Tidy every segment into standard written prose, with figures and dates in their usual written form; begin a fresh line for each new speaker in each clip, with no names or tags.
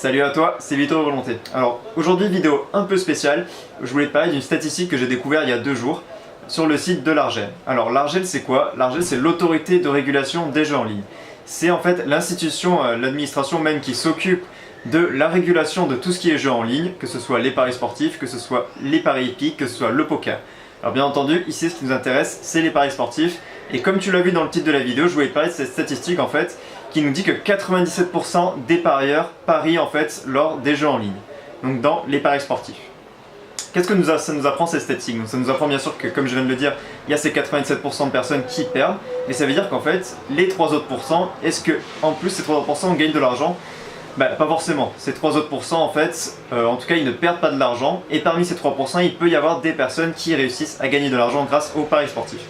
Salut à toi, c'est Victor Volonté. Alors aujourd'hui vidéo un peu spéciale, je voulais te parler d'une statistique que j'ai découverte il y a 2 jours sur le site de l'Argel. Alors l'Argel c'est quoi? L'Argel c'est l'autorité de régulation des jeux en ligne. C'est en fait l'institution, l'administration même qui s'occupe de la régulation de tout ce qui est jeux en ligne, que ce soit les paris sportifs, que ce soit les paris hippiques, que ce soit le poker. Alors bien entendu, ici ce qui nous intéresse c'est les paris sportifs, et comme tu l'as vu dans le titre de la vidéo, je voulais te parler de cette statistique en fait, qui nous dit que 97% des parieurs parient en fait lors des jeux en ligne, donc dans les paris sportifs. Qu'est-ce que ça nous apprend cette statistique? Donc ça nous apprend bien sûr que, comme je viens de le dire, il y a ces 97% de personnes qui perdent, mais ça veut dire qu'en fait, les 3 autres pourcents, est-ce que en plus ces 3 autres pourcents gagnent de l'argent? Bah pas forcément, ces 3 autres pourcents en fait, en tout cas ils ne perdent pas de l'argent, et parmi ces 3% il peut y avoir des personnes qui réussissent à gagner de l'argent grâce aux paris sportifs.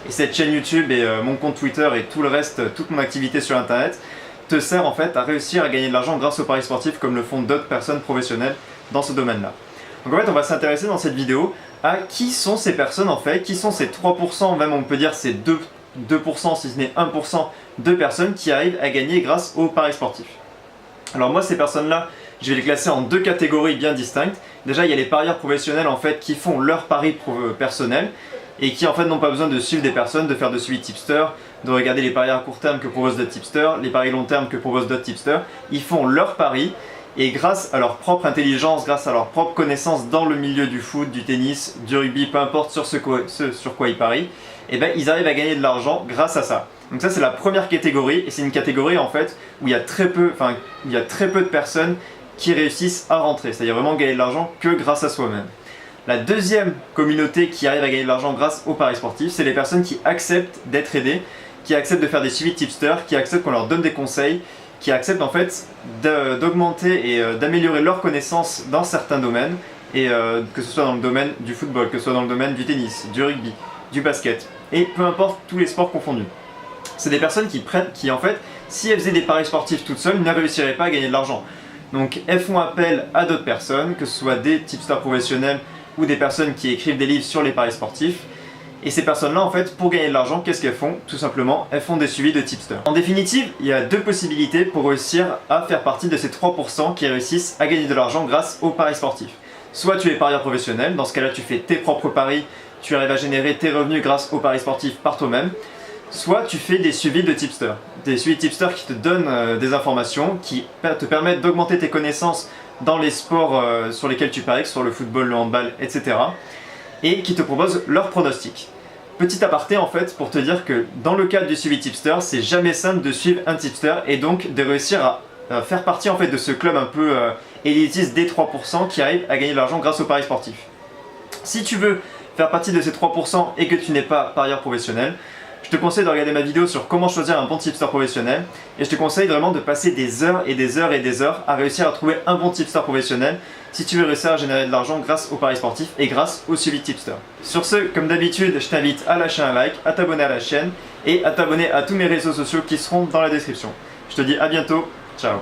Et cette chaîne YouTube et mon compte Twitter et tout le reste, toute mon activité sur internet te sert en fait à réussir à gagner de l'argent grâce aux paris sportifs comme le font d'autres personnes professionnelles dans ce domaine-là. Donc en fait on va s'intéresser dans cette vidéo à qui sont ces personnes en fait, qui sont ces 3%, même on peut dire ces 2% si ce n'est 1% de personnes qui arrivent à gagner grâce aux paris sportifs. Alors moi ces personnes-là, je vais les classer en 2 catégories bien distinctes. Déjà il y a les parieurs professionnels en fait qui font leurs paris personnels et qui en fait n'ont pas besoin de suivre des personnes, de faire de suivi tipster, de regarder les paris à court terme que proposent d'autres tipsters, les paris long terme que proposent d'autres tipsters. Ils font leurs paris et grâce à leur propre intelligence, grâce à leur propre connaissance dans le milieu du foot, du tennis, du rugby, peu importe sur sur quoi ils parient, et ben ils arrivent à gagner de l'argent grâce à ça. Donc ça c'est la première catégorie, et c'est une catégorie en fait où il y a très peu de personnes qui réussissent à rentrer, c'est-à-dire vraiment gagner de l'argent que grâce à soi-même. La deuxième communauté qui arrive à gagner de l'argent grâce aux paris sportifs, c'est les personnes qui acceptent d'être aidées, qui acceptent de faire des suivis tipster, qui acceptent qu'on leur donne des conseils, qui acceptent en fait d'augmenter et d'améliorer leurs connaissances dans certains domaines, et que ce soit dans le domaine du football, que ce soit dans le domaine du tennis, du rugby, du basket, et peu importe tous les sports confondus. C'est des personnes qui en fait, si elles faisaient des paris sportifs toutes seules, ne réussiraient pas à gagner de l'argent. Donc elles font appel à d'autres personnes, que ce soit des tipsters professionnels ou des personnes qui écrivent des livres sur les paris sportifs. Et ces personnes-là, en fait, pour gagner de l'argent, qu'est-ce qu'elles font? Tout simplement, elles font des suivis de tipsters. En définitive, il y a 2 possibilités pour réussir à faire partie de ces 3% qui réussissent à gagner de l'argent grâce aux paris sportifs. Soit tu es parieur professionnel, dans ce cas-là tu fais tes propres paris, tu arrives à générer tes revenus grâce aux paris sportifs par toi-même. Soit tu fais des suivis de tipsters. Des suivis de tipsters qui te donnent des informations, qui te permettent d'augmenter tes connaissances dans les sports sur lesquels tu paries, sur le football, le handball, etc. Et qui te proposent leurs pronostics. Petit aparté en fait pour te dire que dans le cadre du suivi tipster, c'est jamais simple de suivre un tipster et donc de réussir à faire partie en fait de ce club un peu élitiste des 3% qui arrive à gagner de l'argent grâce aux paris sportifs. Si tu veux faire partie de ces 3% et que tu n'es pas parieur professionnel, je te conseille de regarder ma vidéo sur comment choisir un bon tipster professionnel, et je te conseille vraiment de passer des heures et des heures et des heures à réussir à trouver un bon tipster professionnel si tu veux réussir à générer de l'argent grâce aux paris sportifs et grâce au suivi tipster. Sur ce, comme d'habitude, je t'invite à lâcher un like, à t'abonner à la chaîne et à t'abonner à tous mes réseaux sociaux qui seront dans la description. Je te dis à bientôt, ciao.